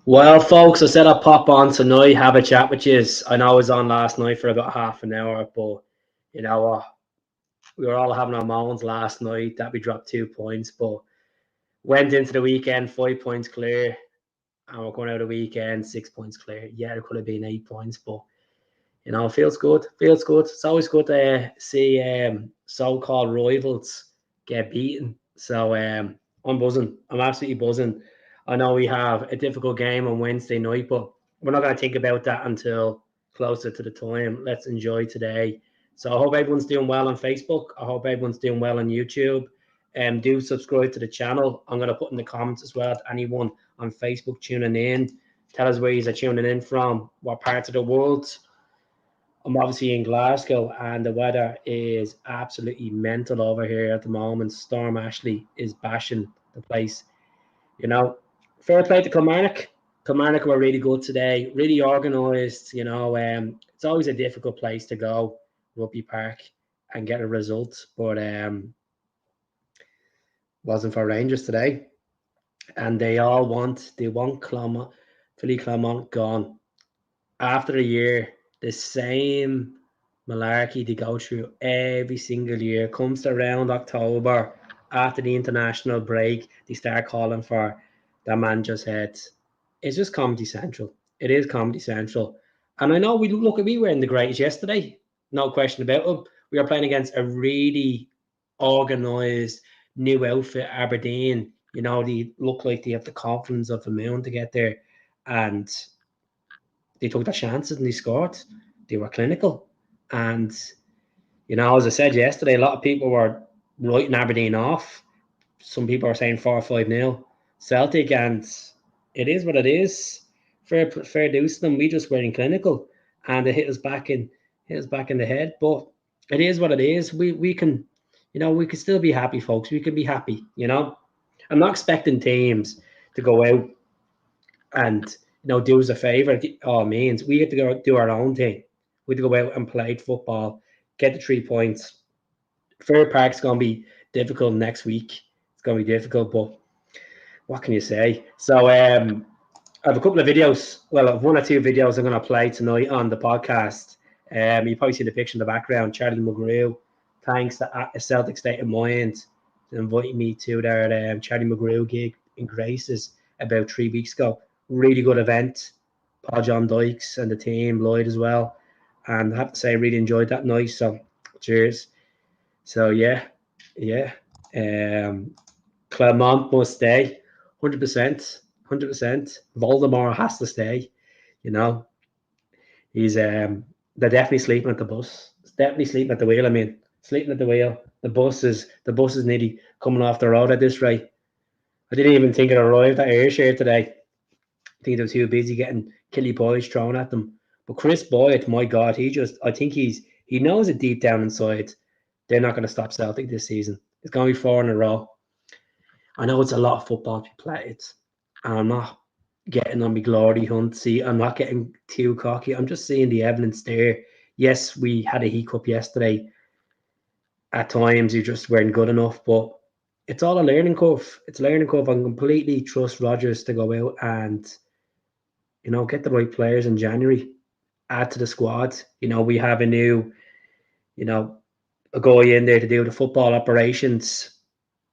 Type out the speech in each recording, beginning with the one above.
Well, folks, I said I'd pop on tonight, have a chat with you. I know I was on last night for about half an hour, but you know what? We were all having our moments last night that we dropped 2 points, but went into the weekend 5 points clear, and we're going out of the weekend 6 points clear. Yeah, it could have been 8 points, but it feels good. Feels good. It's always good to see so-called rivals get beaten. So I'm buzzing. I'm absolutely buzzing. I know we have a difficult game on Wednesday night, but we're not going to think about that until closer to the time. Let's enjoy today. So I hope everyone's doing well on Facebook. I hope everyone's doing well on YouTube. Do subscribe to the channel. I'm going to put in the comments as well to anyone on Facebook tuning in. Tell us where you're tuning in from, what parts of the world. I'm obviously in Glasgow, and the weather is absolutely mental over here at the moment. Storm Ashley is bashing the place. Fair play to Kilmarnock. Kilmarnock were really good today, really organised. It's always a difficult place to go, Rugby Park, and get a result, but wasn't for Rangers today. And they want Philly Clermont gone. After a year, the same malarkey they go through every single year. Comes around October, after the international break, they start calling for that manager's head. It's just Comedy Central. It is Comedy Central. And I know we were in the greatest yesterday. No question about it. We are playing against a really organised new outfit, Aberdeen. They look like they have the confidence of the moon to get there. And they took their chances and they scored. They were clinical. And, as I said yesterday, a lot of people were writing Aberdeen off. Some people are saying 4-5-0 Celtic, and it is what it is. Fair dues to them. We just weren't clinical, and it hit us back in the head. But it is what it is. We can, we can still be happy, folks. We can be happy. I'm not expecting teams to go out and do us a favour. All means, we have to go do our own thing. We have to go out and play football, get the 3 points. Fair Park's going to be difficult next week. It's going to be difficult, but what can you say? So I have a couple of videos. Well, I have 1 or 2 videos I'm going to play tonight on the podcast. You probably see the picture in the background. Charlie McGrew, thanks to Celtic State of Mind for inviting me to their Charlie McGrew gig in Graces about 3 weeks ago. Really good event. Paul John Dykes and the team, Lloyd as well. And I have to say, I really enjoyed that night. So cheers. So yeah. Clermont must stay, 100%. Voldemort has to stay. He's they're definitely sleeping at the bus. Definitely sleeping at the wheel. Sleeping at the wheel. The bus is nearly coming off the road at this rate. I didn't even think it arrived at Ayrshire today. I think they were too busy getting killy boys thrown at them. But Chris Boyd, my God, I think he knows it deep down inside. They're not going to stop Celtic this season. It's going to be 4 in a row. I know it's a lot of football to be played, and I'm not getting on my glory hunt. See, I'm not getting too cocky. I'm just seeing the evidence there. Yes, we had a hiccup yesterday. At times, you just weren't good enough, but it's all a learning curve. It's a learning curve. I completely trust Rodgers to go out and, get the right players in January, add to the squad. We have a new, a guy in there to do the football operations,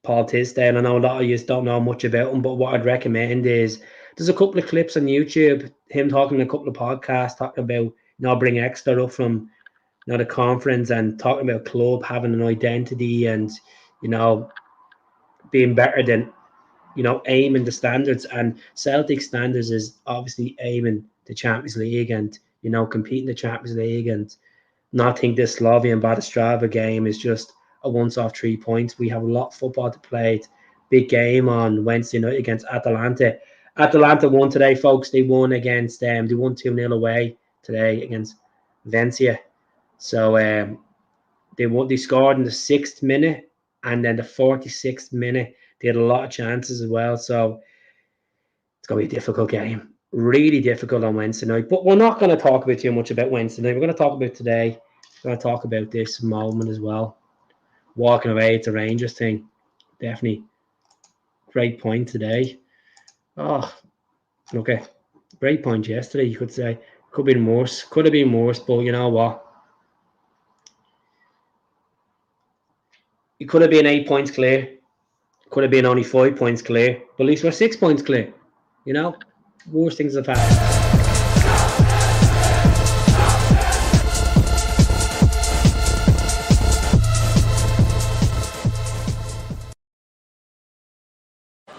Paul Tisdale. I know a lot of you don't know much about him, but what I'd recommend is there's a couple of clips on YouTube, him talking in a couple of podcasts, talking about, bring extra up from, the conference and talking about club having an identity and, being better than, aiming the standards. And Celtic standards is obviously aiming the Champions League and, competing the Champions League, and not think this Slavian Bratislava game is just a once-off 3 points. We have a lot of football to play. Big game on Wednesday night against Atalanta. Atalanta won today, folks. They won against they won 2-0 away today against Valencia. So they scored in the 6th minute, and then the 46th minute they had a lot of chances as well. So it's going to be a difficult game. Really difficult on Wednesday night. But we're not going to talk about too much about Wednesday night. We're going to talk about today. We're going to talk about this moment as well. Walking away, it's a Rangers thing. Definitely. Great point today. Oh, okay. Great point yesterday, you could say. Could have been worse. Could have been worse, but you know what? It could have been 8 points clear. Could have been only 5 points clear. But at least we're 6 points clear. Worst things have happened.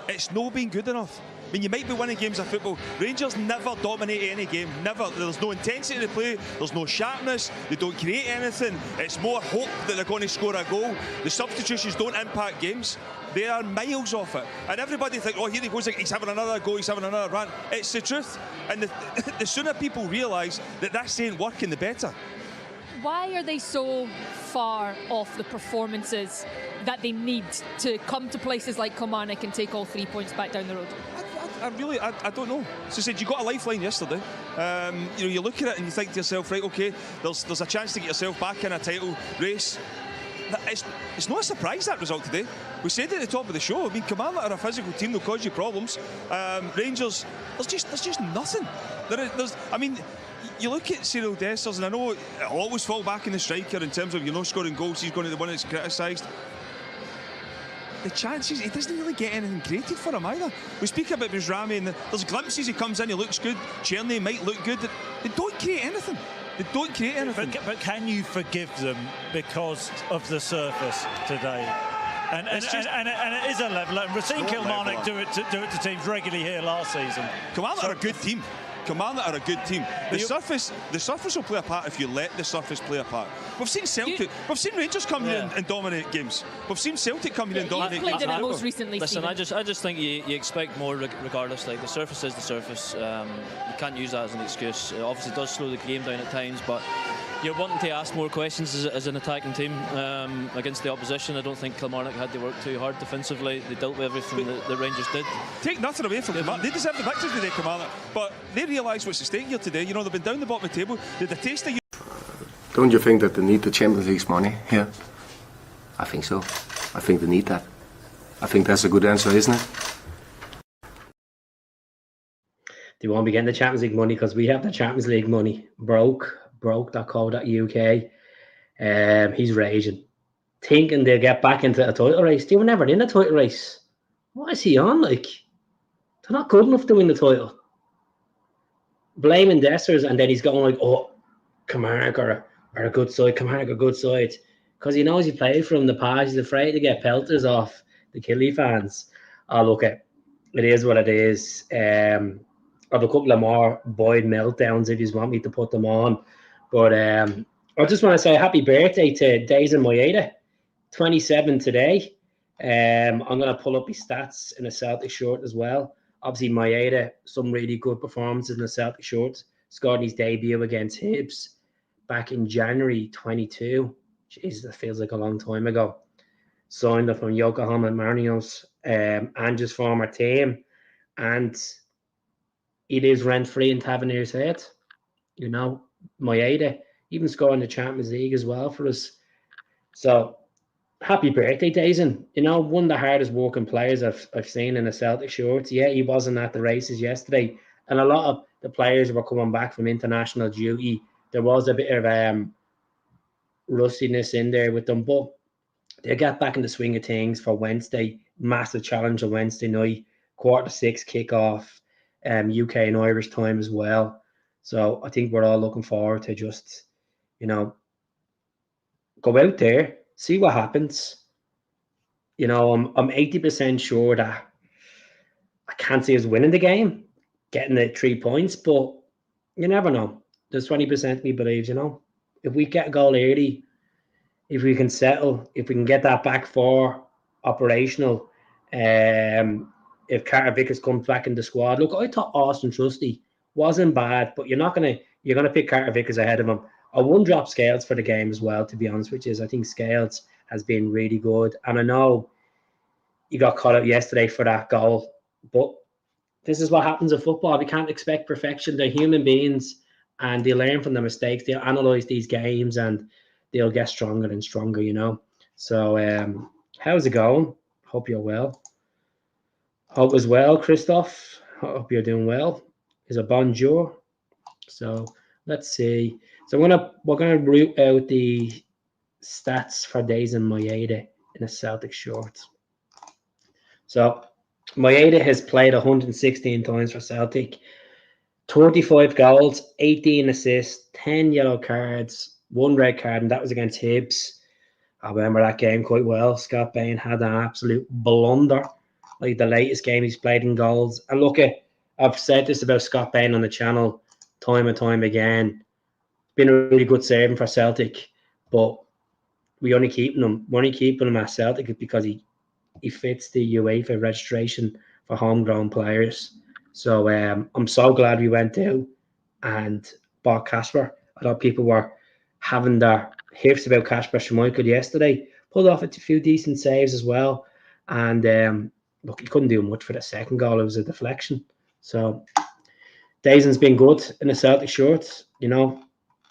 It's not been good enough. I mean, you might be winning games of football. Rangers never dominate any game. Never. There's no intensity to play. There's no sharpness. They don't create anything. It's more hope that they're going to score a goal. The substitutions don't impact games. They are miles off it. And everybody thinks, oh, here he goes, he's having another go, he's having another run. It's the truth. And the sooner people realise that that's ain't working, the better. Why are they so far off the performances that they need to come to places like Kilmarnock and take all 3 points back down the road? I don't know. So I said, you got a lifeline yesterday. You look at it and you think to yourself, right, okay, there's a chance to get yourself back in a title race. It's not a surprise, that result today. We said it at the top of the show. I mean, Kilmarnock are a physical team, they'll cause you problems. Rangers, there's just nothing. You look at Cyril Dessers, and I know it'll always fall back in the striker in terms of scoring goals. He's going to the one that's criticised. The chances, he doesn't really get anything created for him either. We speak about Bajrami, and there's glimpses he comes in, he looks good. Cherny might look good. They don't create anything. They don't create anything. But can you forgive them because of the surface today? And it is a level. And we've seen Kilmarnock do it to teams regularly here last season. Kilmarnock are a good team. Kilmarnock are a good team. The surface will play a part if you let the surface play a part. We've seen Celtic, we've seen Rangers come here and dominate games. We've seen Celtic come here and dominate games. Most recently, listen, I just think you expect more regardless. Like, the surface is the surface. You can't use that as an excuse. It obviously does slow the game down at times, but you're wanting to ask more questions as an attacking team against the opposition. I don't think Kilmarnock had to work too hard defensively. They dealt with everything that the Rangers did. Take nothing away from them. They deserve the victory today, Kilmarnock, but they realise what's at stake here today. They've been down the bottom of the table. They had a taste of. Don't you think that they need the Champions League's money here? I think so. I think they need that. I think that's a good answer, isn't it? They won't be getting the Champions League money because we have the Champions League money. Broke.co.uk. He's raging, thinking they'll get back into a title race. They were never in a title race. What is he on? Like, they're not good enough to win the title. Blaming Dessers, and then he's going like, oh, Kilmarnock are a good side. Kilmarnock are a good side. Because he knows he played from the past. He's afraid to get pelters off the Killie fans. Oh, look, it is what it is. I have a couple of more Boyd meltdowns if you want me to put them on. But I just want to say happy birthday to Dazen Moyeda, 27 today. I'm going to pull up his stats in a Celtic shirt as well. Obviously, Moyeda, some really good performances in the Celtic shirt. Scored his debut against Hibs back in January 22. Jesus, that feels like a long time ago. Signed up from Yokohama Marinos, Ange's former team. And it is rent-free in Tavernier's Head. Moyeda even scoring the Champions League as well for us. So happy birthday, Daizen. You know, one of the hardest working players I've seen in the Celtic shorts. Yeah, he wasn't at the races yesterday. And a lot of the players were coming back from international duty. There was a bit of rustiness in there with them, but they get back in the swing of things for Wednesday. Massive challenge on Wednesday night, 6:15 kickoff, UK and Irish time as well. So I think we're all looking forward to just, you know, go out there, see what happens. You know, I'm 80% sure that I can't see us winning the game, getting the 3 points, but you never know. There's 20% of me believes, you know, if we get a goal early, if we can settle, if we can get that back four operational, if Carter Vickers comes back in the squad. Look, I thought Austin Trusty wasn't bad, but you're gonna pick Carter Vickers ahead of him. I wouldn't drop Scales for the game as well, to be honest with you. I think Scales has been really good. And I know you got caught out yesterday for that goal, but this is what happens in football. We can't expect perfection. They're human beings and they learn from their mistakes. They'll analyze these games and they'll get stronger and stronger, you know. So how's it going? Hope you're well. Hope as well, Christoph. Hope you're doing well. Is a bonjour. So let's see. So we're gonna root out the stats for Days in Maeda in a Celtic short. So Maeda has played 116 times for Celtic, 25 goals, 18 assists, 10 yellow cards, 1 red card, and that was against Hibs. I remember that game quite well. Scott Bain had an absolute blunder, like the latest game he's played in goals. And look, I've said this about Scott Bain on the channel time and time again. Been a really good saving for Celtic, but we're only keeping him at Celtic because he fits the UEFA registration for homegrown players. So I'm so glad we went out and bought Kasper. I thought people were having their hips about Kasper Schmeichel yesterday. Pulled off a few decent saves as well. And look, he couldn't do much for the second goal. It was a deflection. So Daizen's been good in the Celtic shorts, you know.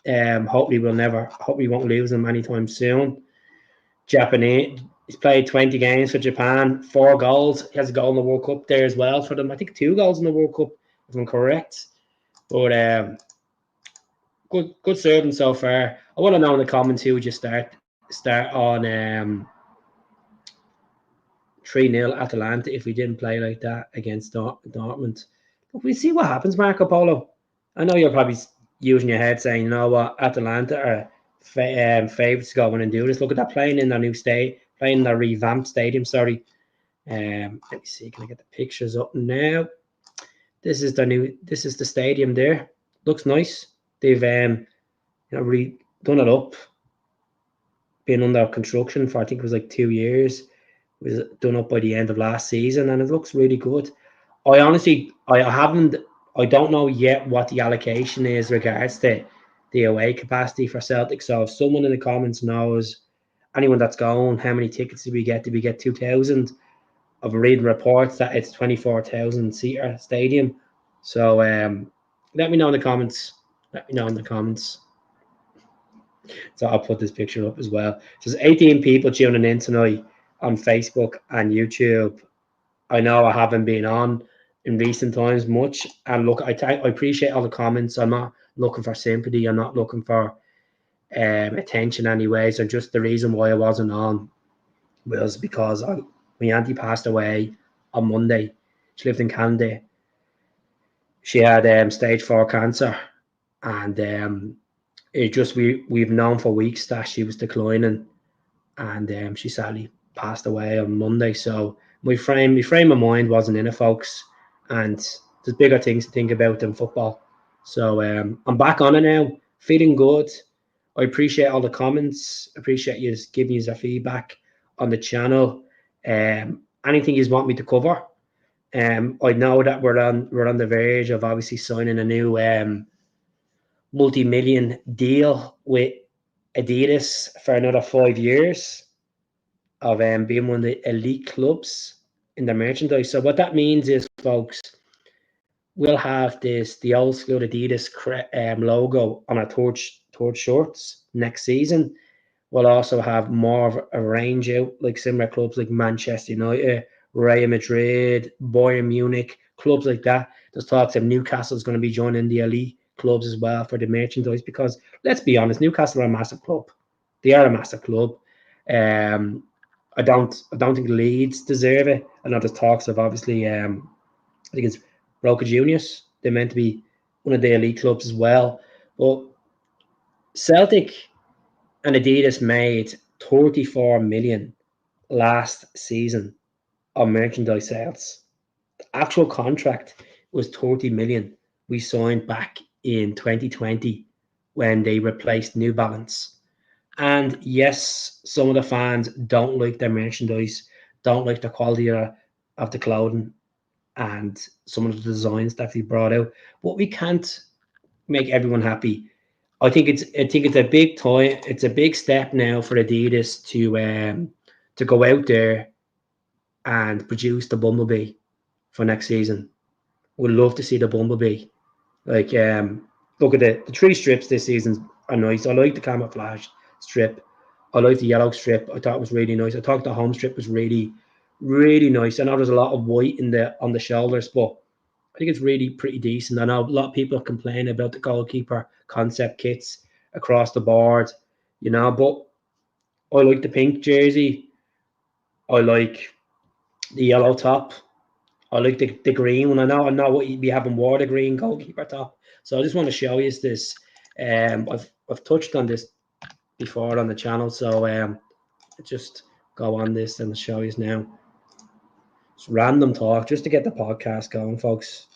Hopefully we won't lose him anytime soon. Japanese. He's played 20 games for Japan, 4 goals. He has a goal in the World Cup there as well for them. I think 2 goals in the World Cup, if I'm correct. But good serving so far. I want to know in the comments who would you start on 3-0 Atalanta if we didn't play like that against Dortmund. But we'll see what happens, Marco Polo. I know you're probably using your head saying, you know what, Atalanta are favourites to go in and do this. Look at that, playing in their new state, playing in their revamped stadium. Sorry. Let me see. Can I get the pictures up now? This is the stadium there. Looks nice. They've really done it up. Been under construction for I think it was like 2 years. It was done up by the end of last season, and it looks really good. I don't know yet what the allocation is regards to the away capacity for Celtic. So if someone in the comments knows, anyone that's going, how many tickets did we get? Did we get 2,000? I've read reports that it's 24,000 seater stadium. So let me know in the comments. So I'll put this picture up as well. So there's 18 people tuning in tonight on Facebook and YouTube. I know I haven't been on in recent times much. And look, I appreciate all the comments. I'm not looking for sympathy. I'm not looking for attention anyway. So just the reason why I wasn't on was because my auntie passed away on Monday. She lived in Canada. She had stage 4 cancer, and we've known for weeks that she was declining, and she sadly passed away on Monday. So my frame of mind wasn't in it, folks, and there's bigger things to think about than football. So I'm back on it now, feeling good. I appreciate all the comments. Appreciate you giving us your feedback on the channel. Anything you want me to cover. I know that we're on the verge of obviously signing a new multi-million deal with Adidas for another 5 years of being one of the elite clubs in the merchandise. So what that means is, folks, we'll have the old school Adidas logo on our torch shorts next season. will also have more of a range out, like similar clubs like Manchester United, Real Madrid, Bayern Munich, clubs like that. There's talks of Newcastle's going to be joining the elite clubs as well for the merchandise, because let's be honest, Newcastle are a massive club. They are a massive club. I don't think Leeds deserve it. I know there's talks of obviously I think it's Boca Juniors. They're meant to be one of the elite clubs as well. But Celtic and Adidas made 34 million last season on merchandise sales. The actual contract was 30 million we signed back in 2020 when they replaced New Balance. And yes, some of the fans don't like their merchandise, don't like the quality of the clothing and some of the designs that they brought out. But we can't make everyone happy. I think it's a big toy. It's a big step now for Adidas to go out there and produce the Bumblebee for next season. Would love to see the Bumblebee. Like look at the 3 strips this season are nice. I like the camouflage strip. I like the yellow strip. I thought it was really nice. I thought the home strip was really, really nice. I know there's a lot of white on the shoulders, but I think it's really pretty decent. I know a lot of people complain about the goalkeeper concept kits across the board, but I like the pink jersey. I like the yellow top. I like the green one. I know we haven't worn the green goalkeeper top. So I just want to show you this. I've touched on this before on the channel. So just go on this and show you now. It's random talk just to get the podcast going, folks.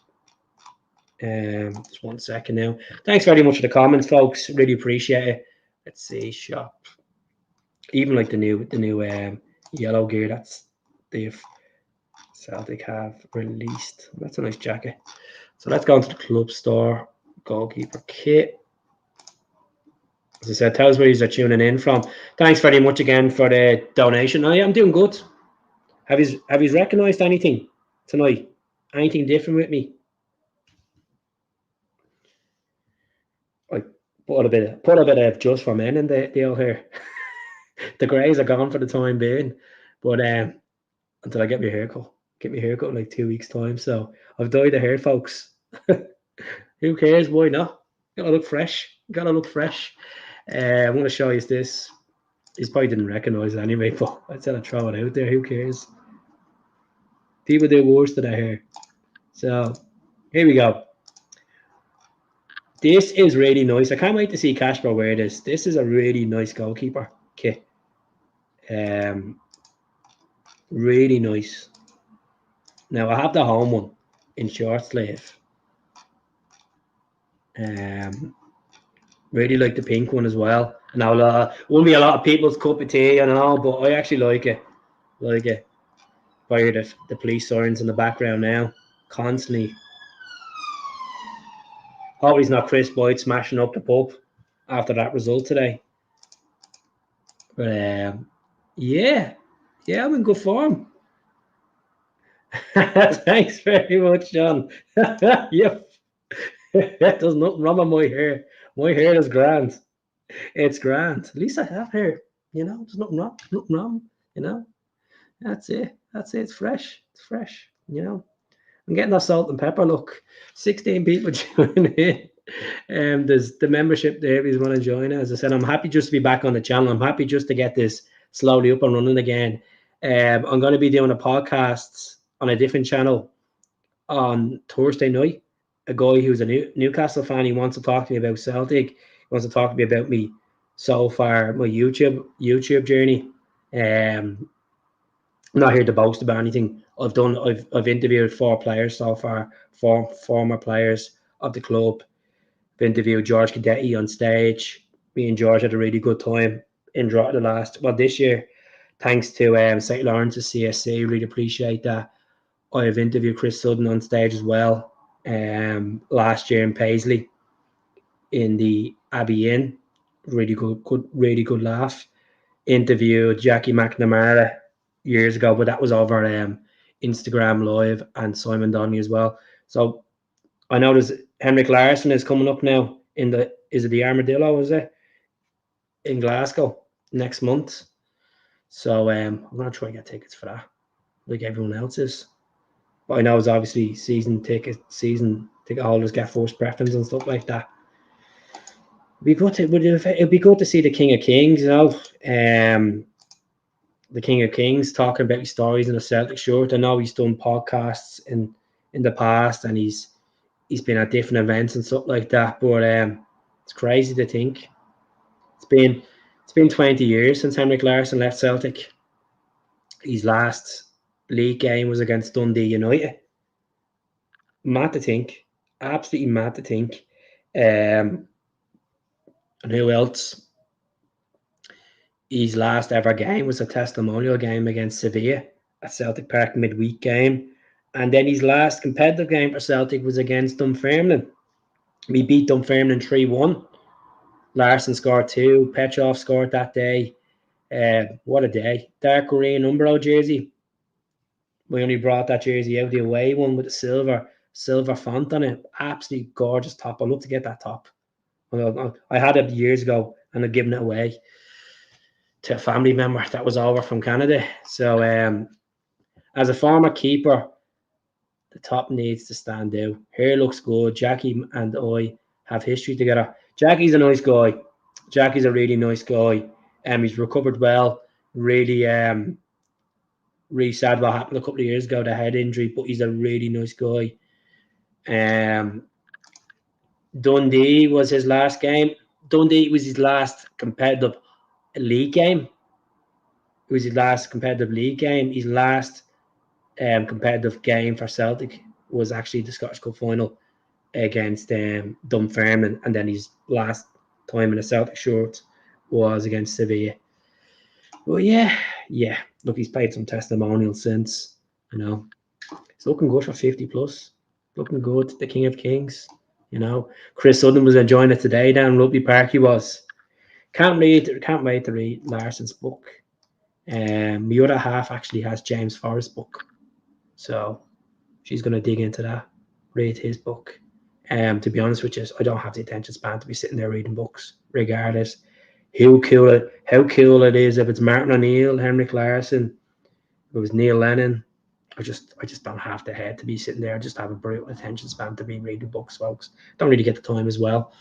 Just 1 second now. Thanks very much for the comments, folks. Really appreciate it. Let's see, shop. Even like the new yellow gear that's they've Celtic have released. That's a nice jacket. So let's go into the club store. Goalkeeper kit. As I said, tell us where you're tuning in from. Thanks very much again for the donation. I'm doing good. Have you recognised anything tonight? Anything different with me? I put a bit of just for men in the deal here. The greys are gone for the time being, but until I get my haircut in like 2 weeks' time. So I've dyed the hair, folks. Who cares? Why not? Gotta look fresh. I'm going to show you this. You probably didn't recognise it anyway, but I said I'd throw it out there. Who cares? People do worse to their hair. So here we go. This is really nice. I can't wait to see Casper wear this. This is a really nice goalkeeper kit. Really nice. Now I have the home one in short sleeve. Really like the pink one as well. Now won't be a lot of people's cup of tea, but I actually like it. Fire the police sirens in the background now, constantly. Hope he's not Chris Boyd smashing up the pub after that result today. But yeah, I'm in good form. Thanks very much, John. Yep. There's nothing wrong with my hair. My hair is grand. It's grand. At least I have hair. There's nothing wrong. That's it. It's fresh. I'm getting that salt and pepper look. 16 people joining in. There's the membership there if you want to join. As I said, I'm happy just to be back on the channel. I'm happy just to get this slowly up and running again. I'm going to be doing a podcast on a different channel on Thursday night. A guy who's a Newcastle fan, he wants to talk to me about Celtic. He wants to talk to me about me so far, my YouTube journey. I'm not here to boast about anything. I've interviewed 4 players so far, 4 former players of the club. I've interviewed George Cadetti on stage. Me and George had a really good time in this year, thanks to St. Lawrence's CSC. Really appreciate that. I have interviewed Chris Sutton on stage as well. Last year in Paisley in the ABERDEEN. Really good laugh. Interviewed Jackie McNamara years ago, but that was over Instagram Live, and Simon Donnelly as well. So I know there's Henrik Larsson is coming up now is it the Armadillo, is it? In Glasgow. next month. So I'm going to try and get tickets for that, like everyone else is. But I know it's obviously season ticket holders get first preference and stuff like that. It'd be good to see the King of Kings, you know. The King of Kings talking about his stories in a Celtic shirt. I know he's done podcasts in the past, and he's been at different events and stuff like that. But it's crazy to think it's been 20 years since Henrik Larsson left Celtic. His last league game was against Dundee United. Mad to think, absolutely mad to think. And who else? His last ever game was a testimonial game against Sevilla at Celtic Park, midweek game. And then his last competitive game for Celtic was against Dunfermline. We beat Dunfermline 3-1. Larsson scored 2. Petrov scored that day. What a day. Dark green Umbro jersey. We only brought that jersey out, the away one with the silver font on it. Absolutely gorgeous top. I'd love to get that top. I had it years ago and I'd given it away to a family member that was over from Canada. So as a former keeper, the top needs to stand out. Hair looks good. Jackie and I have history together. Jackie's a nice guy. Jackie's a really nice guy. He's recovered well. Really sad what happened a couple of years ago, the head injury, but he's a really nice guy. Dundee was his last game. Dundee was his last competitive league game. It was his last competitive league game. His last competitive game for Celtic was actually the Scottish Cup final against Dunfermline, and then his last time in a Celtic shirt was against Sevilla. Well, yeah. Look, he's played some testimonials since, you know. It's looking good for 50 plus. Looking good, the King of Kings, you know. Chris Sutton was enjoying it today down in Rugby Park. He was. Can't wait to read Larsson's book. The other half actually has James Forrest's book, so she's going to dig into that, read his book. To be honest with you, I don't have the attention span to be sitting there reading books, regardless. How cool it is if it's Martin O'Neill, Henrik Larsson, it was Neil Lennon. I just don't have the head to be sitting there. I just have a brutal attention span to be reading books, folks. Don't really get the time as well.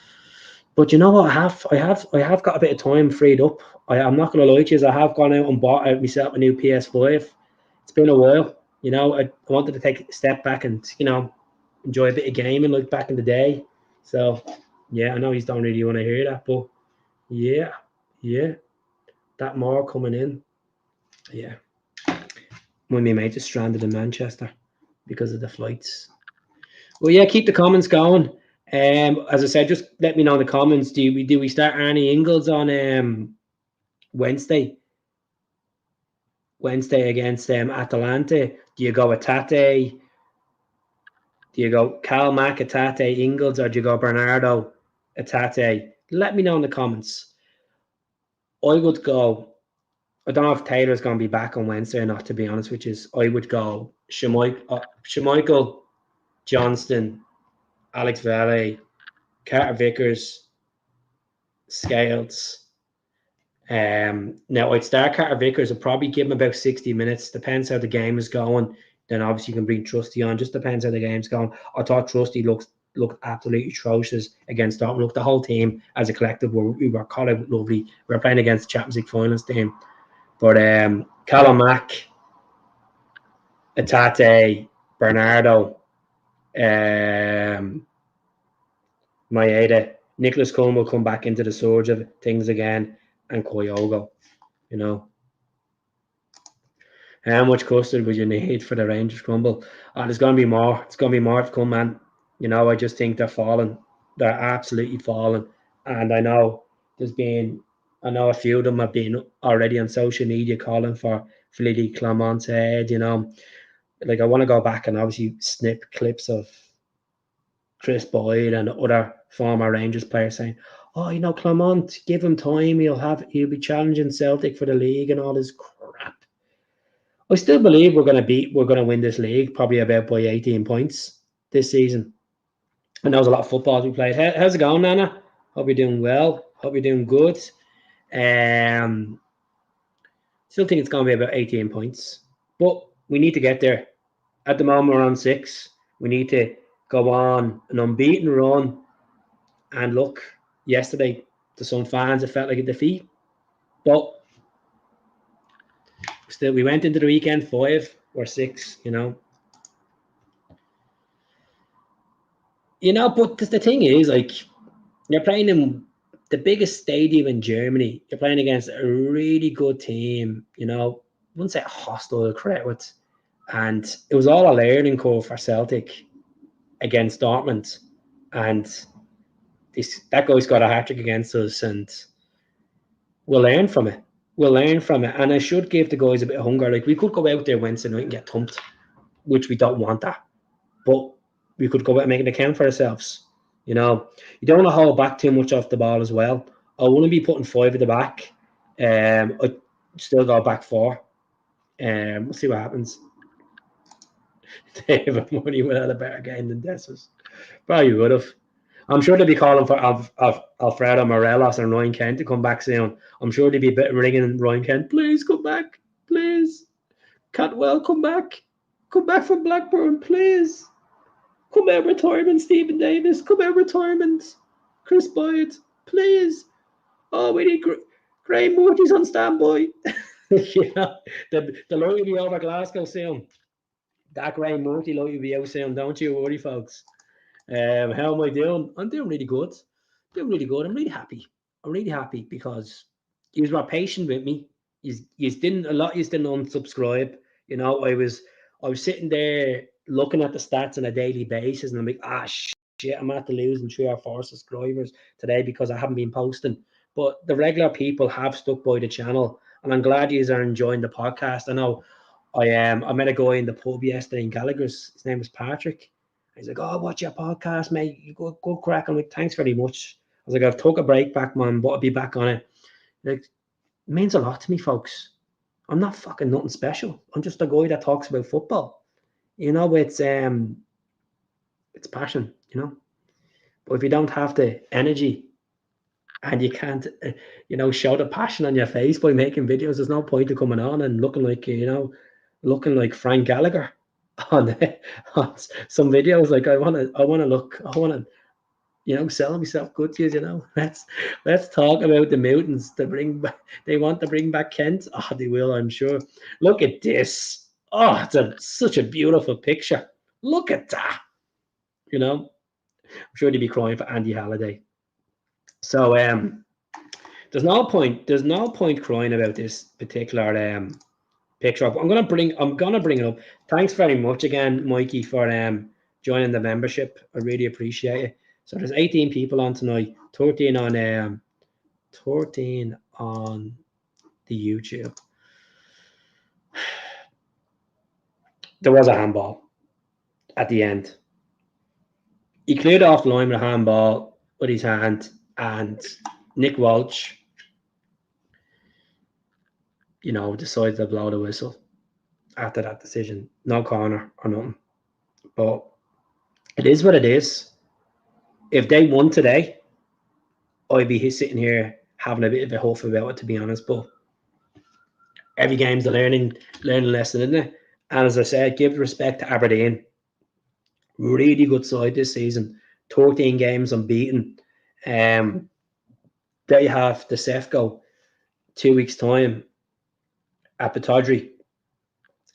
But you know what? I have got a bit of time freed up. I'm not going to lie to you. I have gone out and bought out myself a new PS5. It's been a while. You know, I wanted to take a step back and, you know, enjoy a bit of gaming like back in the day. So, yeah, I know you don't really want to hear that, but yeah, that more coming in. Yeah. When my mate is stranded in Manchester because of the flights. Well, yeah, keep the comments going. As I said, just let me know in the comments. Do we start Arnie Ingles on Wednesday? Wednesday against Atalanta. Do you go with Tate? Do you go Cal Mack, Tate, Ingles, or do you go Bernardo, Tate? Let me know in the comments. I would go. I don't know if Taylor's going to be back on Wednesday or not, to be honest, which is I would go Schmeichel, Johnston, Alex Valle, Carter Vickers, Scales. Now I'd start Carter Vickers. I'd probably give him about 60 minutes. Depends how the game is going. Then obviously you can bring Trusty on. Just depends how the game's going. I thought Trusty looked absolutely atrocious against Dortmund. Look, the whole team as a collective we were caught out lovely. We were playing against the Champions League finals team. But Callum Mack, Tate, Bernardo, Maeda, Nicholas Cohn will come back into the surge of things again, and Kyogo, you know. How much custard would you need for the Rangers crumble? There's going to be more. It's going to be more to come, man. You know, I just think they're falling. They're absolutely falling. And I know a few of them have been already on social media calling for Philippe Clement's head, you know. Like, I want to go back and obviously snip clips of Chris Boyd and other former Rangers players saying, oh, you know, Clement, give him time. He'll be challenging Celtic for the league and all this crap. I still believe we're going to win this league probably about by 18 points this season. I know there's a lot of football we played. How's it going, Nana? Hope you're doing well. Hope you're doing good. Still think it's going to be about 18 points, but we need to get there. At the moment, we're on 6. We need to go on an unbeaten run. And look, yesterday, to some fans, it felt like a defeat. But still, we went into the weekend 5 or 6, you know. But the thing is, like, you're playing in the biggest stadium in Germany. You're playing against a really good team, I wouldn't say a hostile crowd. And it was all a learning curve for Celtic against Dortmund. And that guy's got a hat-trick against us, and we'll learn from it. And I should give the guys a bit of hunger. Like, we could go out there Wednesday night and get thumped, which we don't want that. But we could go out and make an account for ourselves. You don't want to hold back too much off the ball as well. I wouldn't be putting 5 at the back. I'd still go back 4. We'll see what happens. David Mooney would have had a better game than Dessers. Probably would have. I'm sure they'll be calling for Alfredo Morelos and Ryan Kent to come back soon. I'm sure they'll be ringing Ryan Kent, please come back, please. Cantwell, come back. Come back from Blackburn, please. Come out retirement, Stephen Davis. Come out retirement. Chris Boyd, please. Oh, we need Graham Murphy's on standby. The light will be over Glasgow soon. That Graham Murphy light will be out soon. Don't you worry, folks. How am I doing? I'm doing really good. I'm really happy because he was more patient with me. You didn't unsubscribe. I was sitting there looking at the stats on a daily basis, and I'm like, shit, I'm at to losing 3 or 4 subscribers today because I haven't been posting. But the regular people have stuck by the channel, and I'm glad you are enjoying the podcast. I know I met a guy in the pub yesterday in Gallagher's. His name was Patrick. He's like, oh, watch your podcast, mate. You go crack. I'm like, thanks very much. I was like, I've took a break back, man, but I'll be back on it. Like, it means a lot to me, folks. I'm not fucking nothing special. I'm just a guy that talks about football. It's passion, But if you don't have the energy and you can't, show the passion on your face by making videos, there's no point of coming on and looking like Frank Gallagher on some videos. Like, I want to sell myself good to you, Let's talk about the mountains. They want to bring back Kent. Oh, they will, I'm sure. Look at this. Oh, it's such a beautiful picture. Look at that. I'm sure they'd be crying for Andy Halliday. So there's no point crying about this particular picture. I'm gonna bring it up. Thanks very much again, Mikey, for joining the membership. I really appreciate it. So there's 18 people on tonight, 13 on the YouTube. There was a handball at the end. He cleared off the line with a handball with his hand, and Nick Walsh, decided to blow the whistle after that decision. No corner or nothing. But it is what it is. If they won today, I'd be sitting here having a bit of a huff about it, to be honest. But every game's a learning lesson, isn't it? And as I said, give respect to Aberdeen. Really good side this season. 13 games unbeaten. There you have the Sefco 2 weeks' time at Batodry.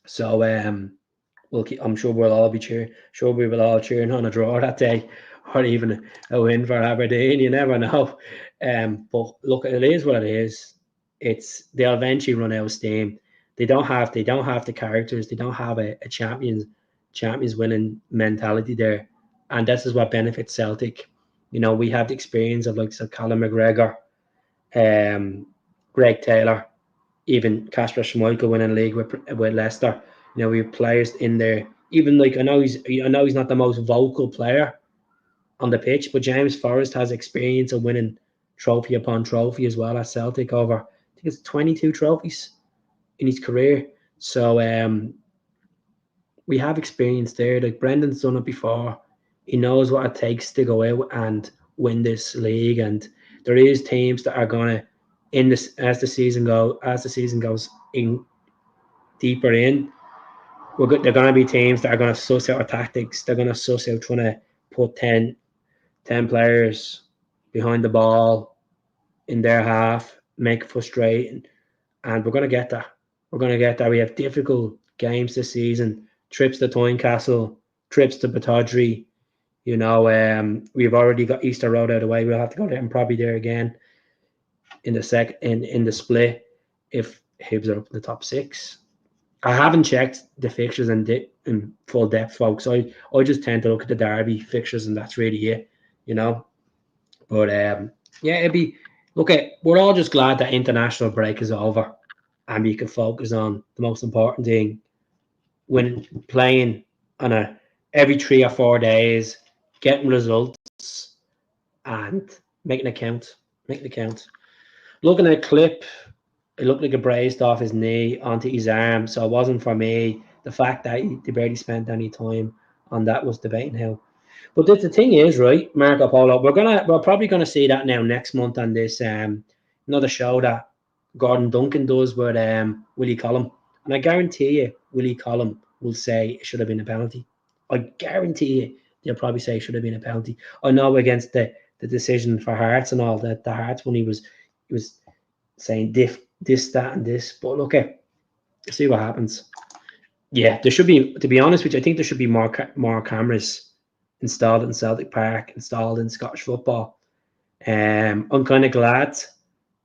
So I'm sure we'll all be cheering. Sure, we will all cheering on a draw that day, or even a win for Aberdeen. You never know. But look, it is what it is. They'll eventually run out of steam. They don't have the characters. They don't have a champions winning mentality there, and this is what benefits Celtic. We have the experience of like Callum McGregor, Greg Taylor, even Kasper Schmeichel winning league with Leicester. We have players in there. Even like I know he's not the most vocal player on the pitch, but James Forrest has experience of winning trophy upon trophy as well at Celtic. Over, I think it's 22 trophies in his career. So we have experience there. Like, Brendan's done it before. He knows what it takes to go out and win this league. And there is teams that are gonna in this as the season goes in deeper in. They're going to be teams that are going to suss out our tactics. They're going to suss out trying to put 10 players behind the ball in their half, make it frustrating. And we're going to get that. We're going to get that. We have difficult games this season. Trips to Tynecastle, trips to Batodry. You know, we've already got Easter Road out of the way. We'll have to go there and probably there again in the in the split if Hibs are up in the top 6. I haven't checked the fixtures in full depth, folks. I just tend to look at the Derby fixtures, and that's really it, you know. But yeah, it'd be we're all just glad that international break is over, and we can focus on the most important thing: playing on every 3 or 4 days, getting results, and making it count. Making it count. Looking at a clip. It looked like it brazed off his knee onto his arm, so it wasn't for me. The fact that he barely spent any time on that was debating how. But the thing is, right, Marco Polo, we're probably gonna see that now next month on this another show that Gordon Duncan does with Willie Collum, and I guarantee you, Willie Collum will say it should have been a penalty. I guarantee you, they'll probably say it should have been a penalty. I know against the decision for Hearts and all that, the Hearts when he was saying this, that, and this. But look at see what happens. Yeah, there should be. To be honest with you, I think there should be more cameras installed in Celtic Park, installed in Scottish football. I'm kind of glad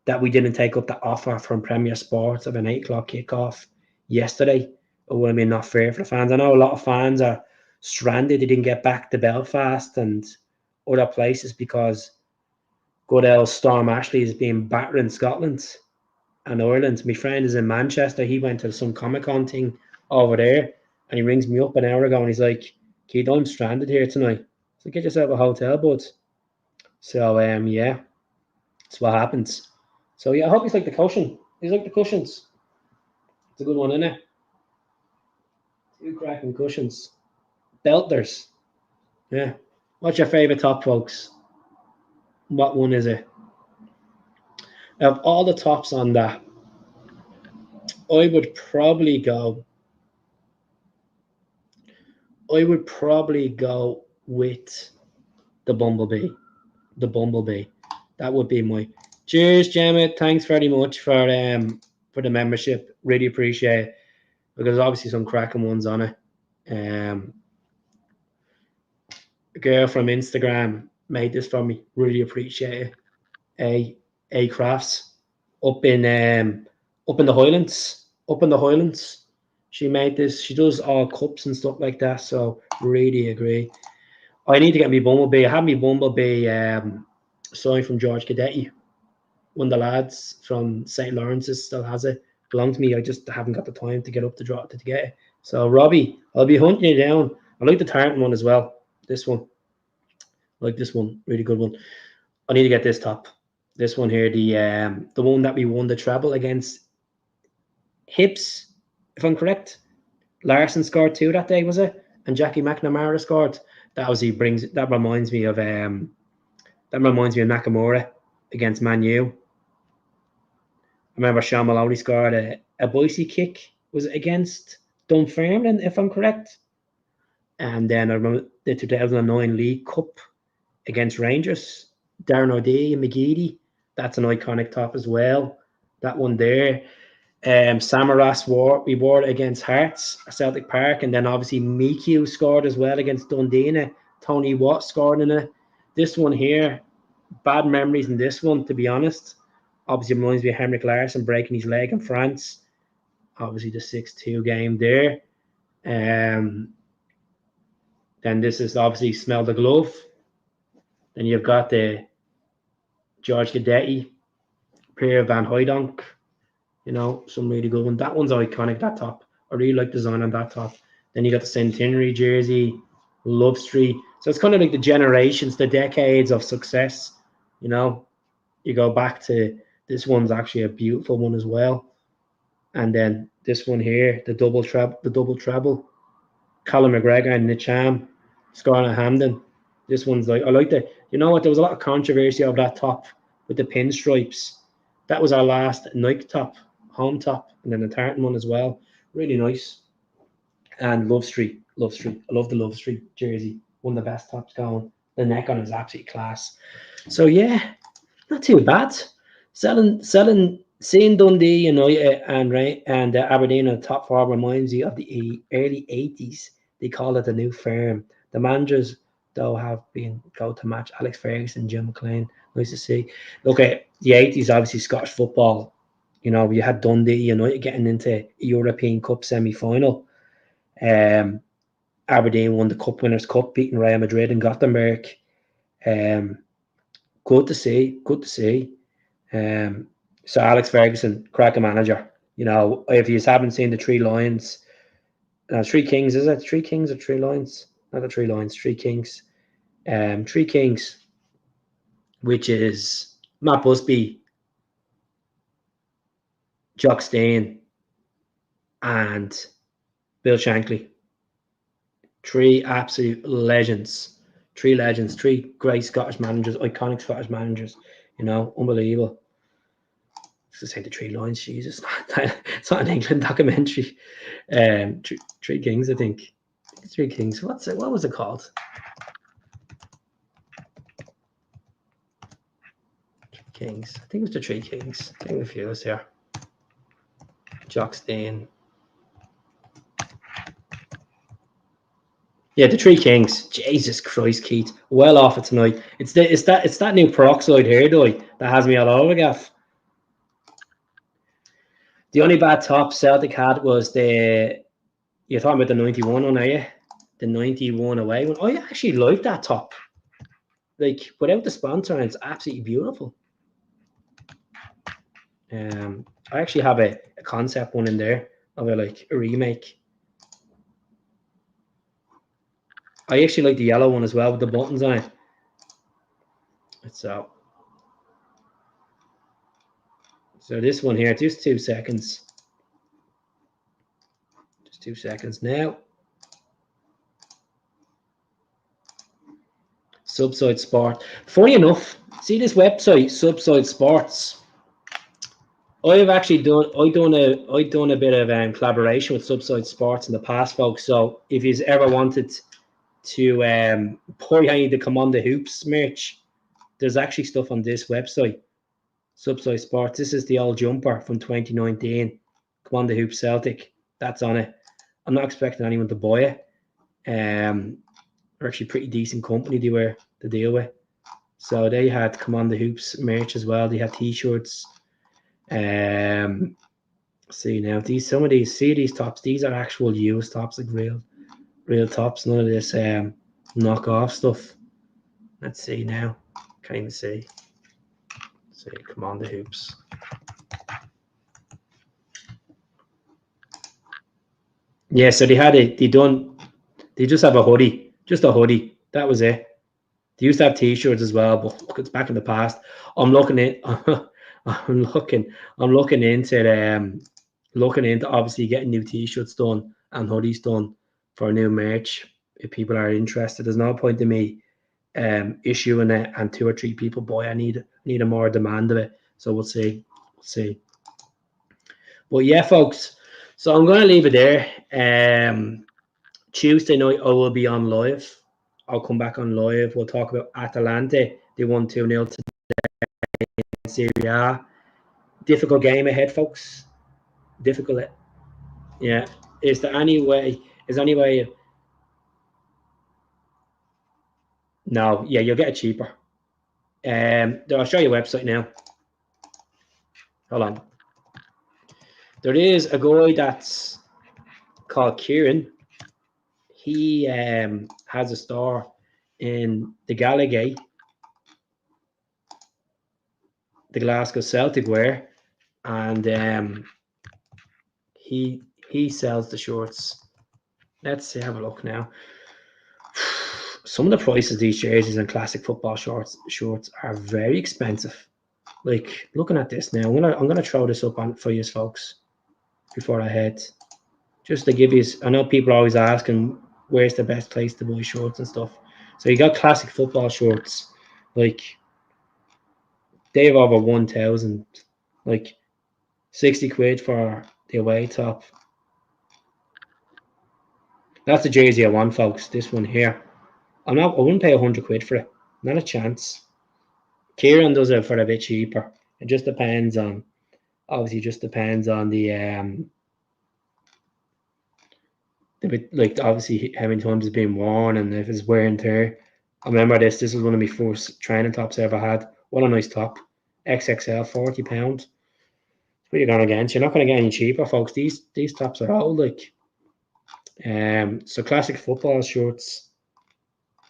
that we didn't take up the offer from Premier Sports of an 8 o'clock kickoff yesterday. It would have been not fair for the fans. I know a lot of fans are stranded. They didn't get back to Belfast and other places because good old Storm Ashley is being battered in Scotland and Ireland. My friend is in Manchester. He went to some Comic-Con thing over there, and he rings me up an hour ago, and he's like, "Kid, I'm stranded here tonight. So get yourself a hotel, bud." So yeah, that's what happens. So yeah, I hope he's like the cushion. He's like the cushions. It's a good one, isn't it? 2 cracking cushions, belters. Yeah. What's your favorite top, folks? What one is it? Of all the tops on that, I would probably go with the Bumblebee. The Bumblebee. That would be my. Cheers, Gemma. Thanks very much for the membership. Really appreciate it. Because obviously some cracking ones on it. A girl from Instagram made this for me. Really appreciate it. A Crafts up in the Highlands. Up in the Highlands. She made this. She does all cups and stuff like that. So really agree. I need to get me Bumblebee. I have me Bumblebee signed from George Cadetti. One of the lads from St. Lawrence's still has it. Belonged to me. I just haven't got the time to get up to drop to get it. So Robbie, I'll be hunting you down. I like the Tartan one as well. This one. I like this one. Really good one. I need to get this top. This one here, the one that we won the treble against Hibs, if I'm correct. Larson scored 2 that day, was it? And Jackie McNamara scored. That reminds me of Nakamura against Man U. I remember Sean Maloney scored a Boise kick. Was it against Dunfermline, if I'm correct? And then I remember the 2009 League Cup against Rangers. Darren O'Dea and McGeady. That's an iconic top as well. That one there. Samaras we wore it against Hearts at Celtic Park, and then obviously Miku scored as well against Dundee. Tony Watt scored in it. This one here, bad memories in this one, to be honest. Obviously reminds me of Henrik Larsson breaking his leg in France. Obviously the 6-2 game there. Then this is obviously Smell the Glove. Then you've got the George Cadetti, Pierre Van Hooydonk. You know, some really good one. That one's iconic, that top. I really like the design on that top. Then you got the Centenary jersey, Love Street. So it's kind of like the generations, the decades of success. You know, you go back to this one's actually a beautiful one as well. And then this one here, the double treble. Colin McGregor and Nicham scoring at Hampden. This one's like, I like the, you know what, there was a lot of controversy over that top with the pinstripes. That was our last Nike top, home top, and then the tartan one as well. Really nice. And Love Street. I love the Love Street jersey. One of the best tops going. The neck on is absolutely class. So yeah, not too bad. Seeing Dundee United and Aberdeen in the top four reminds you of the early 80s. They call it the new firm. The managers, though, have been go to match Alex Ferguson, Jim McLean. Nice to see. Look at the 80s, obviously Scottish football. You know, you had Dundee United getting into a European Cup semi-final. Aberdeen won the Cup Winners' Cup, beating Real Madrid and Gothenburg. Good to see. So Alex Ferguson, cracking manager. You know, if you haven't seen the Three Lions, Three Kings, is it? Three Kings or Three Lions? Not the Three Lions, Three Kings. Three Kings, which is Matt Busby, Jock Stein, and Bill Shankly. Three absolute legends. Three great Scottish managers, iconic Scottish managers. You know, unbelievable. To say the Three Lions, Jesus, it's not an England documentary. Three Kings, I think. Three Kings. What was it called? Three Kings. I think it was the Three Kings. I think the few was here. Jock Stein. Yeah, the Three Kings. Jesus Christ, Keith. Well off it tonight. It's that new peroxide here, though, that has me all over, gaff. The only bad top Celtic had was you're talking about the 91 one, are you? The 91 away one. I actually like that top. Like, without the sponsor, it's absolutely beautiful. I actually have a concept one in there of a remake. I actually like the yellow one as well with the buttons on it. So this one here, just 2 seconds. Just 2 seconds now. Subside Sport. Funny enough, see this website, Subside Sports. I've actually done a bit of collaboration with Subside Sports in the past, folks. So if you've ever wanted to buy any of the Come On the Hoops merch, there's actually stuff on this website, Subside Sports. This is the old jumper from 2019. Come On the Hoops Celtic. That's on it. I'm not expecting anyone to buy it. They're actually pretty decent company they were to deal with. So they had Come On the Hoops merch as well. They had t-shirts. See now, these tops. These are actual used tops, like real tops. None of this knockoff stuff. Let's see now. Can't even see. See, Come On the Hoops. Yeah, so they had it. They just have a hoodie, just a hoodie. That was it. They used to have t-shirts as well, but look, it's back in the past. I'm looking into obviously getting new t-shirts done and hoodies done for new merch. If people are interested, there's no point in me issuing it and 2 or 3 people buy. I need a more demand of it. So we'll see. But yeah, folks. So I'm gonna leave it there. Tuesday night I will be on live. I'll come back on live. We'll talk about Atalanta. They won 2-0 today in Serie A. Difficult game ahead, folks. Difficult. Yeah. Is there any way? No. Yeah, you'll get it cheaper. I'll show you a website now. Hold on. There is a guy that's called Kieran. He has a store in the Gallagher, the Glasgow Celtic wear, and he sells the shorts. Let's have a look now. Some of the prices of these jerseys and classic football shorts are very expensive. Like, looking at this now, I'm gonna throw this up on for you folks before I head. Just to give you, I know people are always asking where's the best place to buy shorts and stuff. So you got classic football shorts, like they have over 1,000 Like 60 quid for the away top. That's the jersey I want, folks. This one here. I wouldn't pay 100 quid for it. Not a chance. Kieran does it for a bit cheaper. It just depends on, obviously, just depends on the bit, like, obviously how many times it's been worn and if it's wear and tear. I remember this. This was one of my first training tops I ever had. What a nice top. XXL, £40. What you're going against. You're not going to get any cheaper, folks. These tops are old, like. So classic football shorts.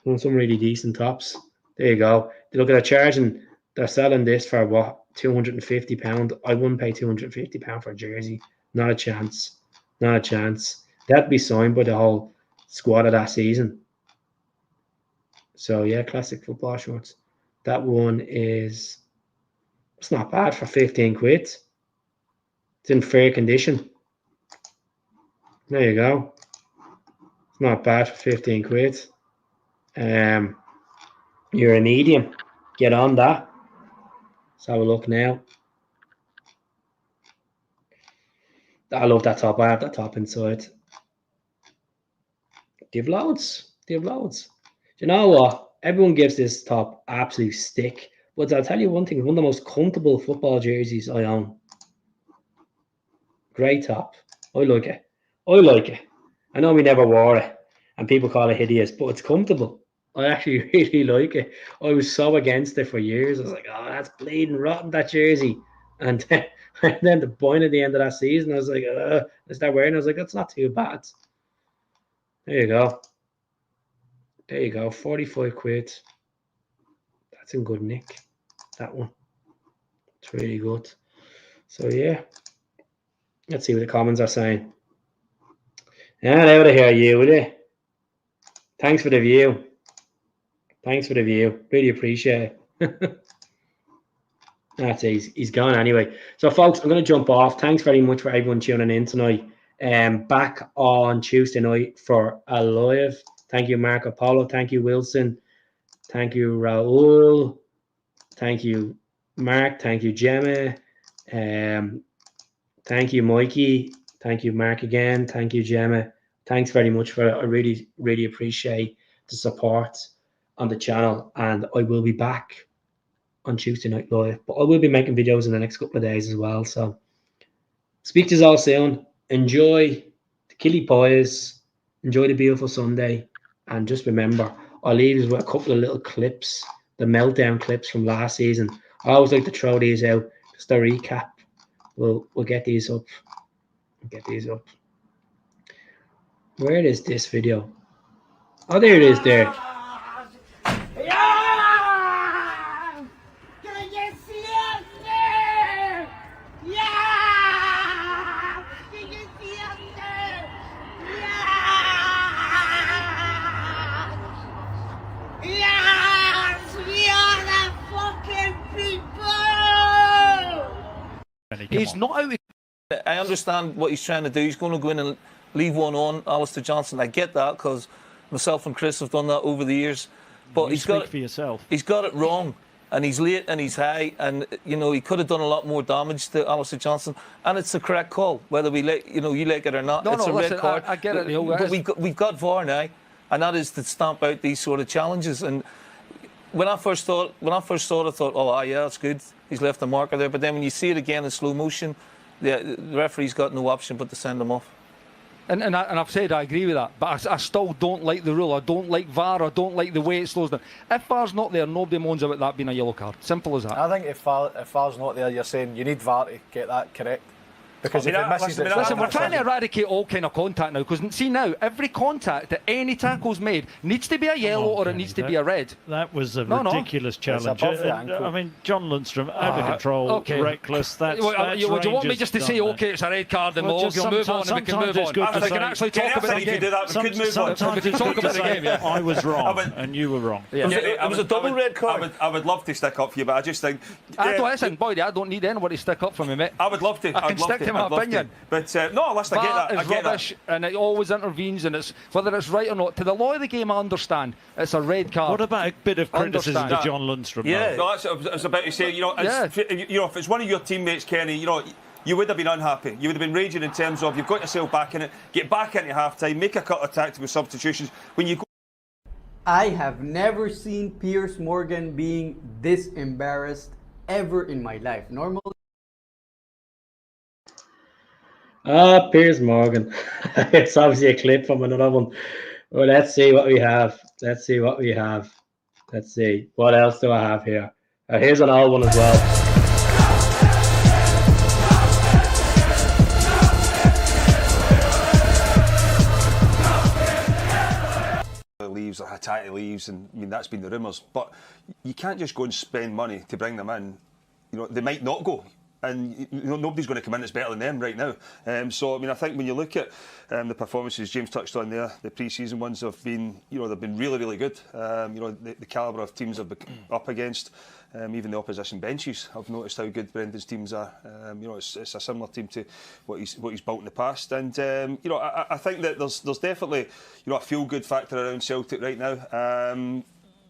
Some really decent tops. There you go. They look at the charging. They're selling this for what? £250. I wouldn't pay £250 for a jersey. Not a chance. Not a chance. That'd be signed by the whole squad of that season. So yeah, classic football shorts. That one is, it's not bad for 15 quid. It's in fair condition. There you go. It's not bad for 15 quid. You're a medium. Get on that. Let's have a look now. I love that top. I have that top inside. They have loads. They have loads. Do you know what? Everyone gives this top absolute stick. But I'll tell you one thing. One of the most comfortable football jerseys I own. Great top. I like it. I like it. I know we never wore it. And people call it hideous. But it's comfortable. I actually really like it. I was so against it for years. I was like, oh, that's bleeding rotten, that jersey. And then the point at the end of that season, I was like, I started wearing it. I was like, that's not too bad. There you go. There you go. 45 quid. That's in good nick. That one. It's really good. So, yeah. Let's see what the comments are saying. Yeah, they would hear you, would they? Thanks for the view. Thanks for the view. Really appreciate it. That's it. He's gone anyway. So, folks, I'm going to jump off. Thanks very much for everyone tuning in tonight. Back on Tuesday night for a live. Thank you, Marco Polo. Thank you, Wilson. Thank you, Raul. Thank you, Mark. Thank you, Gemma. Thank you, Mikey. Thank you, Mark, again. Thank you, Gemma. Thanks very much for it. I really, really appreciate the support on the channel. And I will be back on Tuesday night live. But I will be making videos in the next couple of days as well. So speak to you all soon. Enjoy the Killy Pies. Enjoy the beautiful Sunday. And just remember, I'll leave you with a couple of little clips, the meltdown clips from last season. I always like to throw these out, just a recap. We'll get these up. Get these up. Where is this video? Oh, there it is there. He's not out. I understand what he's trying to do. He's going to go in and leave one on, Alistair Johnson. I get that because myself and Chris have done that over the years. But he's got it for yourself. He's got it wrong, and he's late and he's high, and you know he could have done a lot more damage to Alistair Johnson. And it's the correct call, whether we like you like it or not. It's a red card. I get it. But we've got VAR now, and that is to stamp out these sort of challenges. And when I first thought it, I thought, oh yeah, that's good. He's left the marker there. But then when you see it again in slow motion, the referee's got no option but to send him off. And I've said I agree with that, but I still don't like the rule. I don't like VAR. I don't like the way it slows down. If VAR's not there, nobody moans about that being a yellow card. Simple as that. I think if VAR's not there, you're saying you need VAR to get that correct. Because if it misses it... Listen, we're trying to eradicate all kind of contact now, because see now, every contact that any tackle's made needs to be a yellow or it needs to be a red. That was a ridiculous challenge. I mean, John Lundstrom, out of control, reckless. That's do you want me just to say, OK, it's a red card and we'll move on and we can move on? We can actually talk about the game. We could move on. We can talk about the game, yeah. I was wrong and you were wrong. It was a double red card. I would love to stick up for you, but I just think... Listen, boy, I don't need anyone to stick up for me, mate. I would love to. I can stick to my opinion. But no, listen, I get that. It's rubbish, and it always intervenes, and it's whether it's right or not. To the law of the game, I understand. It's a red card. What about a bit of criticism to John Lundstrom? Yeah, no, that's what I was about to say. If it's one of your teammates, Kenny, you would have been unhappy. You would have been raging in terms of you've got yourself back in it, get back into half-time, make a couple of tactical substitutions. When you go, I have never seen Piers Morgan being this embarrassed ever in my life. Normally. Piers Morgan. It's obviously a clip from another one. Well, let's see what we have. Let's see. What else do I have here? Here's an old one as well. leaves or Hatate leaves, and I mean that's been the rumours. But you can't just go and spend money to bring them in. They might not go. And nobody's going to come in that's better than them right now. So I mean, I think when you look at the performances James touched on there, the pre-season ones have been, they've been really, really good. The calibre of teams have been up against, even the opposition benches. I've noticed how good Brendan's teams are. It's a similar team to what he's built in the past. And I think that there's definitely a feel-good factor around Celtic right now.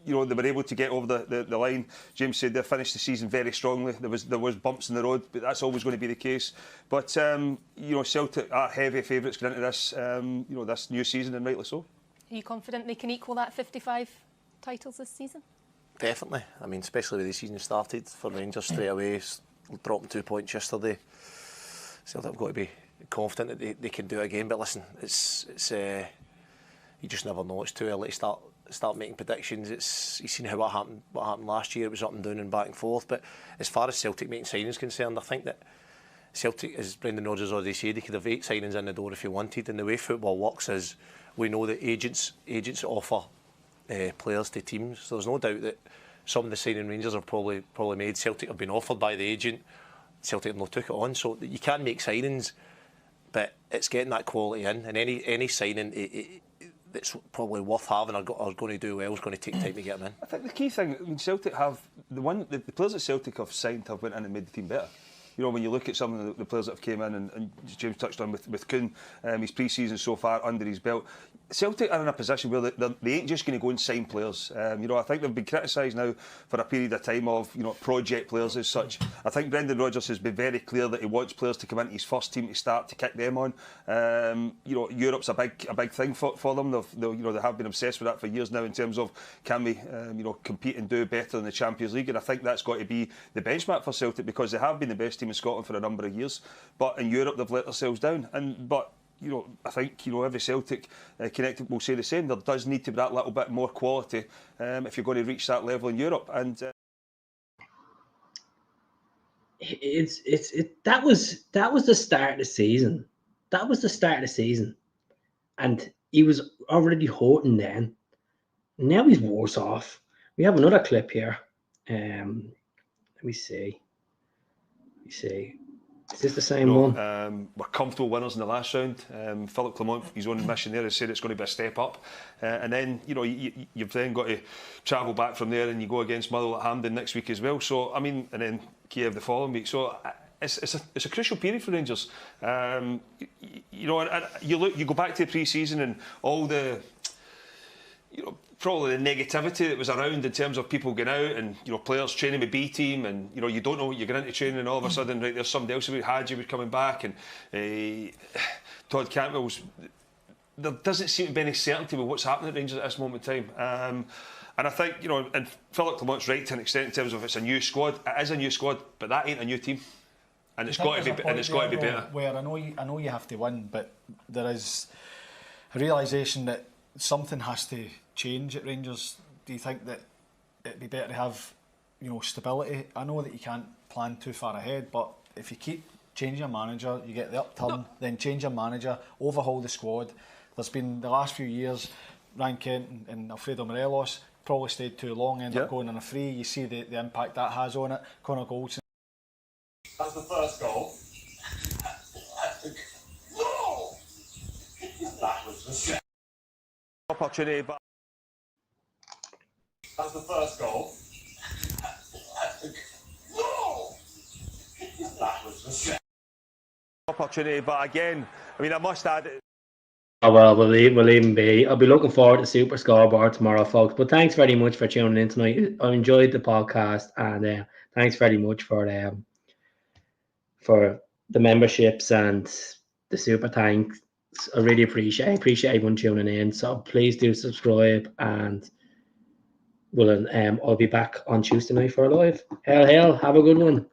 They were able to get over the line. James said they finished the season very strongly. There was bumps in the road, but that's always going to be the case. But Celtic are heavy favourites going into this this new season, and rightly so. Are you confident they can equal that 55 titles this season? Definitely. I mean, especially when the season started for Rangers straight away, dropping 2 points yesterday. Celtic have got to be confident that they can do it again. But listen, it's you just never know. It's too early to start making predictions. You've seen what happened last year. It was up and down and back and forth. But as far as Celtic making signings concerned, I think that Celtic, as Brendan Rodgers already said, he could have 8 signings in the door if he wanted. And the way football works is we know that agents offer players to teams. So there's no doubt that some of the signing Rangers have probably made. Celtic have been offered by the agent. Celtic have not took it on. So you can make signings, but it's getting that quality in. And any signing that's probably worth having or going to do well is going to take time to get them in. I think the key thing, Celtic have the players that Celtic have signed have went in and made the team better. When you look at some of the players that have came in, and James touched on with Kuhn, his pre-season so far under his belt, Celtic are in a position where they ain't just going to go and sign players. I think they've been criticised now for a period of time of project players as such. I think Brendan Rodgers has been very clear that he wants players to come into his first team to start to kick them on. Europe's a big thing for them. They have been obsessed with that for years now in terms of can we compete and do better in the Champions League, and I think that's got to be the benchmark for Celtic because they have been the best team in Scotland for a number of years, but in Europe they've let themselves down. But I think every Celtic connected will say the same. There does need to be that little bit more quality if you're going to reach that level in Europe. And that was the start of the season. That was the start of the season, and he was already hurting then. Now he's worse off. We have another clip here. Let me see. Is this the same one? We're comfortable winners in the last round. Philip Clement, his own mission there, has said it's going to be a step up. And then, you've then got to travel back from there and you go against Motherwell at Hampden next week as well. So, I mean, and then Kiev the following week. So, it's a crucial period for Rangers. And you go back to the pre-season and all the, probably the negativity that was around in terms of people going out and players training with B team and you don't know what you're going into training and all of a sudden right there's somebody else who Hadji was coming back and Todd Cantwell's. There doesn't seem to be any certainty with what's happening at Rangers at this moment in time. And I think and Philip Clement's right to an extent in terms of it's a new squad. It is a new squad, but that ain't a new team, and it's got to be better. Where I know you have to win, but there is a realisation that something has to change at Rangers. Do you think that it'd be better to have stability? I know that you can't plan too far ahead, but if you keep changing your manager, you get the upturn, then change your manager, overhaul the squad. There's been the last few years, Ryan Kent and Alfredo Morelos probably stayed too long, ended up going on a free. You see the impact that has on it. Connor Goldson. That's the first goal. No! That was the second. Opportunity, but that's the first goal. No! That was the second. opportunity, but again, I mean, I must add. Oh, well, we'll even be. I'll be looking forward to Super Scoreboard tomorrow, folks. But thanks very much for tuning in tonight. I enjoyed the podcast, and thanks very much for the memberships and the super thanks. I really appreciate everyone tuning in. So please do subscribe, and I'll be back on Tuesday night for a live. Hail, have a good one.